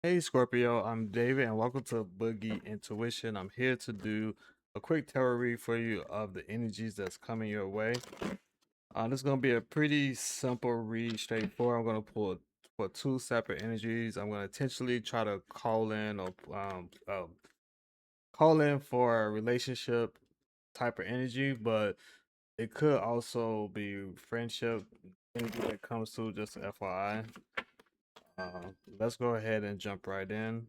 Hey Scorpio, I'm David and welcome to Boogie Intuition. I'm here to do a quick tarot read for you of the energies that's coming your way. This is going to be a pretty simple read, straightforward. I'm going to pull for two separate energies. I'm going to intentionally try to call in for a relationship type of energy, but it could also be friendship energy that comes to just FYI. Let's go ahead and jump right in.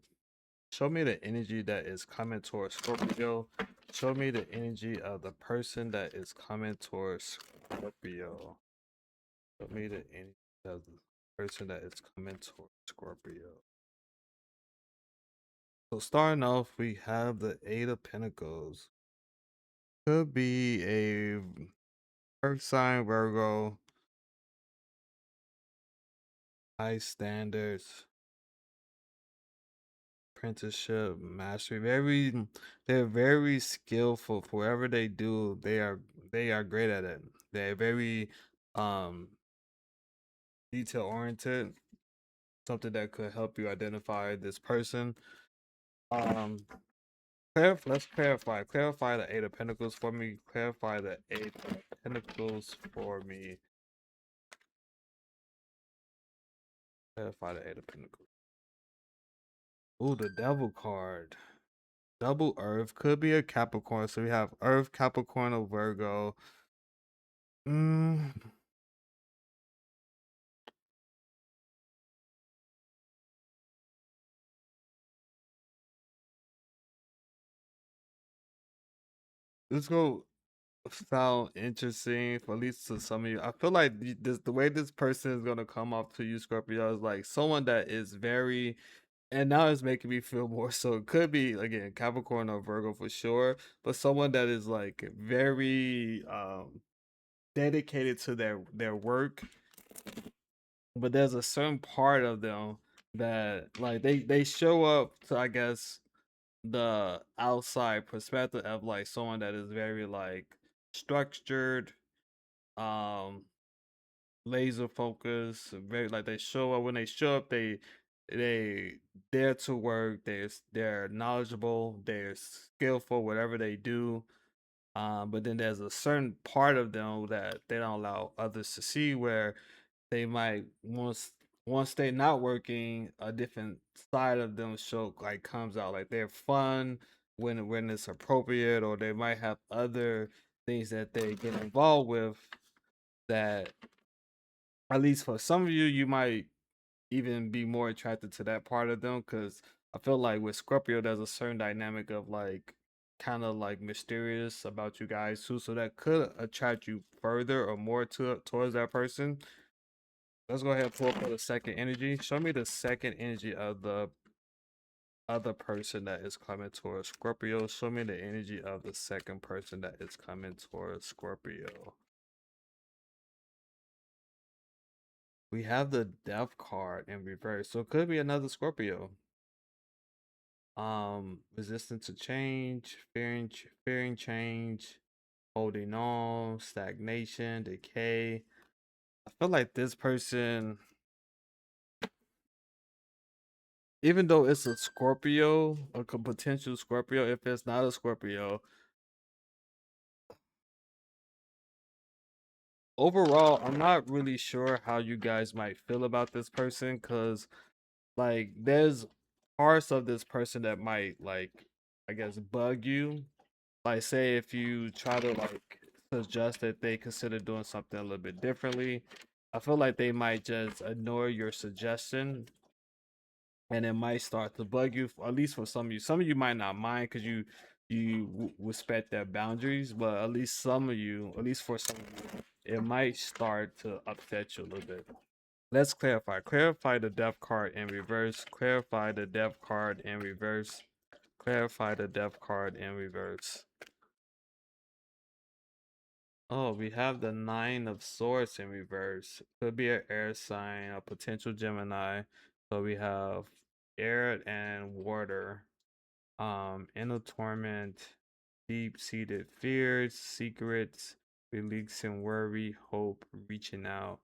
Show me the energy that is coming towards Scorpio. Show me the energy of the person that is coming towards Scorpio. Show me the energy of the person that is coming towards Scorpio. So starting off, we have the Eight of Pentacles. Could be a Earth sign, Virgo, high standards, apprenticeship, mastery. They're very skillful for whatever they do. They are great at it. They're very um detail oriented. Something that could help you identify this person. Um, let's clarify. Clarify the Eight of Pentacles for me. Clarify the Eight of Pentacles for me. Clarify the Eight of Pentacles. Ooh, the Devil card. Double Earth could be a Capricorn. So we have Earth, Capricorn, or Virgo. Mm, let's go sound interesting for at least to some of you. I feel like the way this person is gonna come off to you, Scorpio, is like someone that is very, and now it's making me feel more so. It could be again Capricorn or Virgo for sure, but someone that is like very dedicated to their work. But there's a certain part of them that like they show up to, I guess, the outside perspective of like someone that is very like structured, um laser focus, very like they show up. When they show up, they dare to work. They're knowledgeable, they're skillful whatever they do. But then there's a certain part of them that they don't allow others to see, where they might once they not working, a different side of them show like comes out. Like they're fun when it's appropriate, or they might have other things that they get involved with that, at least for some of you, you might even be more attracted to that part of them. Because I feel like with Scorpio, there's a certain dynamic of like kind of like mysterious about you guys too, so that could attract you further or more towards that person. Let's go ahead and pull for the second energy. Show me the second energy of the other person that is coming towards Scorpio. Show me the energy of the second person that is coming towards Scorpio. We have the Death card in reverse, so it could be another Scorpio. Resistant to change, fearing change, holding on, stagnation, decay. I feel like this person, even though it's a Scorpio, a potential Scorpio, if it's not a Scorpio, overall, I'm not really sure how you guys might feel about this person, because like there's parts of this person that might like, I guess, bug you. Like say if you try to like suggest that they consider doing something a little bit differently, I feel like they might just ignore your suggestion, and it might start to bug you. At least for some of you, some of you might not mind because you respect their boundaries, but at least some of you, at least for some of you, it might start to upset you a little bit. Let's clarify. Clarify the Death card in reverse. Clarify the Death card in reverse. Clarify the Death card in reverse. Oh, we have the Nine of Swords in reverse. Could be an air sign, a potential Gemini. So we have air and water. Inner torment, deep-seated fears, secrets, releasing worry, hope, reaching out.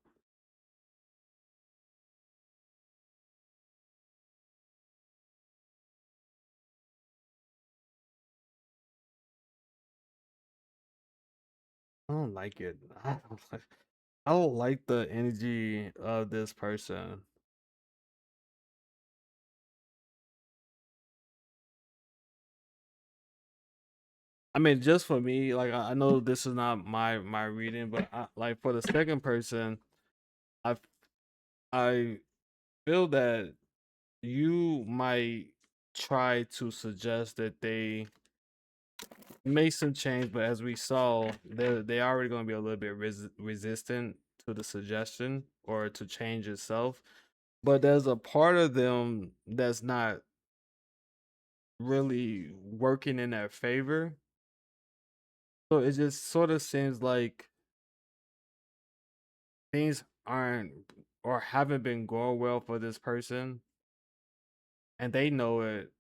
don't like it. I don't like the energy of this person. I mean, just for me, like I know this is not my reading, but like for the second person, I I feel that you might try to suggest that they make some change, but as we saw, they already going to be a little bit resistant to the suggestion or to change itself. But there's a part of them that's not really working in their favor. So it just sort of seems like things aren't or haven't been going well for this person, and they know it.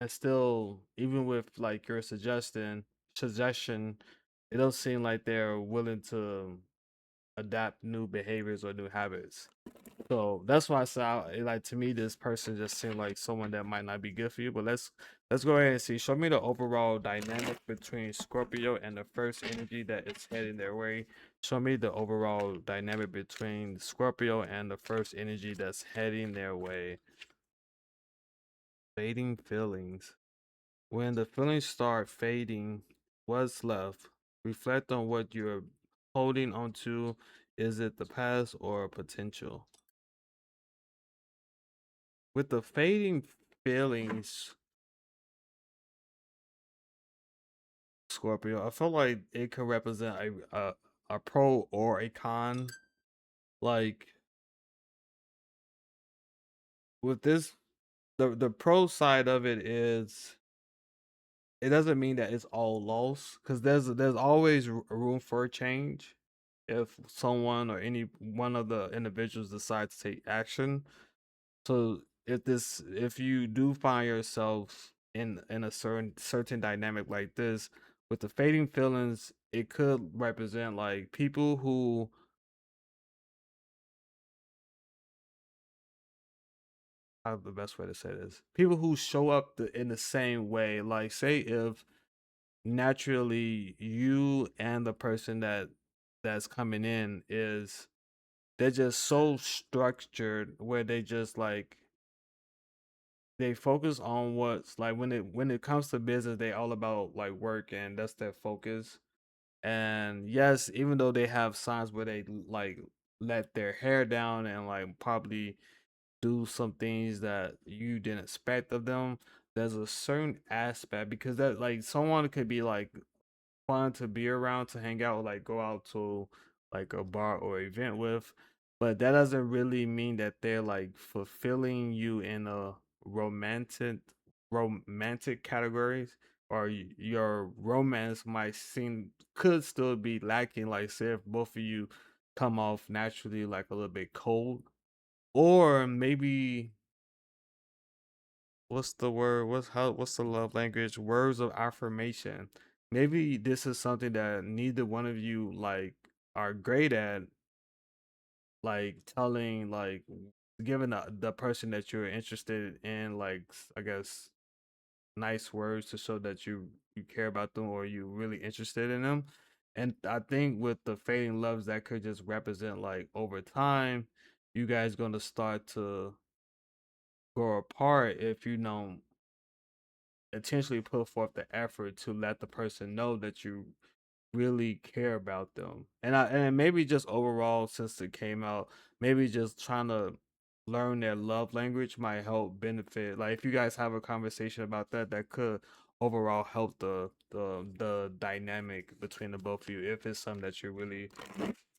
And still, even with like your suggestion, it don't seem like they're willing to adapt new behaviors or new habits. So that's why I say, like to me, this person just seemed like someone that might not be good for you. But let's go ahead and see. Show me the overall dynamic between Scorpio and the first energy that is heading their way. Show me the overall dynamic between Scorpio and the first energy that's heading their way. Fading feelings. When the feelings start fading, what's left? Reflect on what you're holding onto. Is it the past or potential? With the fading feelings, Scorpio, I feel like it could represent a pro or a con. Like with this, the pro side of it is it doesn't mean that it's all lost because there's always room for change if someone or any one of the individuals decide to take action. So if you do find yourself in a certain dynamic like this with the fading feelings, it could represent like people who have the best way to say this. People who show up in the same way. Like say if naturally you and the person that's coming in is they're just so structured where they just like they focus on what's like when it comes to business they all about like work and that's their focus. And yes, even though they have signs where they like let their hair down and like probably do some things that you didn't expect of them, there's a certain aspect because that like someone could be like fun to be around, to hang out, like go out to like a bar or event with, but that doesn't really mean that they're like fulfilling you in a romantic romantic categories, or your romance might seem could still be lacking. Like say if both of you come off naturally like a little bit cold, or maybe what's the word? What's the love language? Words of affirmation. Maybe this is something that neither one of you like are great at, like telling like giving the person that you're interested in like I guess nice words to show that you care about them or you really interested in them. And I think with the fading loves that could just represent like over time you guys gonna start to grow apart if you don't intentionally put forth the effort to let the person know that you really care about them. And maybe just overall since it came out, maybe just trying to learn their love language might help benefit. Like if you guys have a conversation about that, that could overall help the dynamic between the both of you if it's something that you really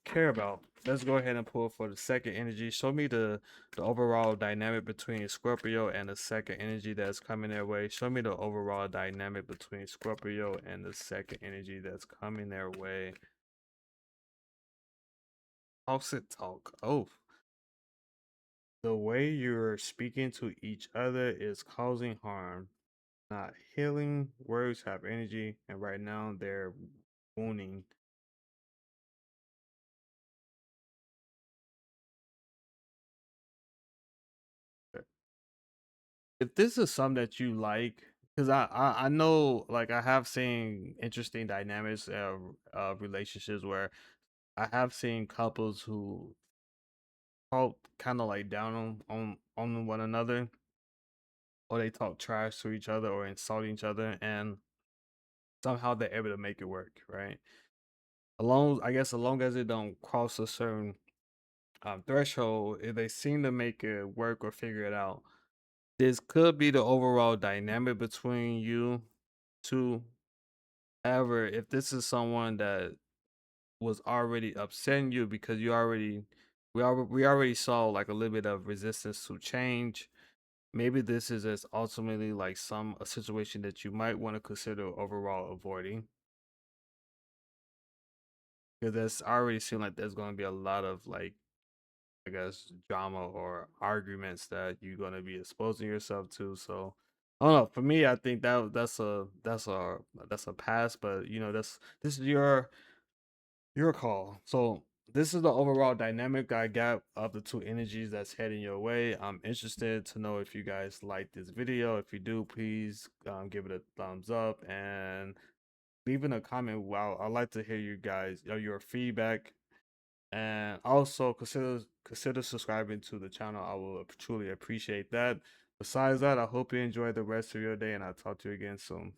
care about. Let's go ahead and pull for the second energy. Show me the overall dynamic between Scorpio and the second energy that's coming their way. Show me the overall dynamic between Scorpio and the second energy that's coming their way. Toxic talk. Oh, the way you're speaking to each other is causing harm, not healing. Words have energy, and right now they're wounding. If this is something that you like, Because I know, like, I have seen interesting dynamics of relationships where I have seen couples who talk kind of like down on one another, or they talk trash to each other or insult each other, and somehow they're able to make it work, right? Along, I guess, as long as it don't cross a certain threshold, if they seem to make it work or figure it out, this could be the overall dynamic between you two. However, if this is someone that was already upsetting you because we already saw like a little bit of resistance to change. Maybe this is just ultimately like a situation that you might want to consider overall avoiding, because there's already seem like there's going to be a lot of like, I guess, drama or arguments that you're going to be exposing yourself to. So I don't know. For me, I think that's a pass. But this is your call. So this is the overall dynamic I got of the two energies that's heading your way. I'm interested to know if you guys like this video. If you do, please give it a thumbs up and leaving a comment. Wow, I'd like to hear you guys your feedback, and also consider subscribing to the channel. I will truly appreciate that. Besides that, I hope you enjoy the rest of your day, and I'll talk to you again soon.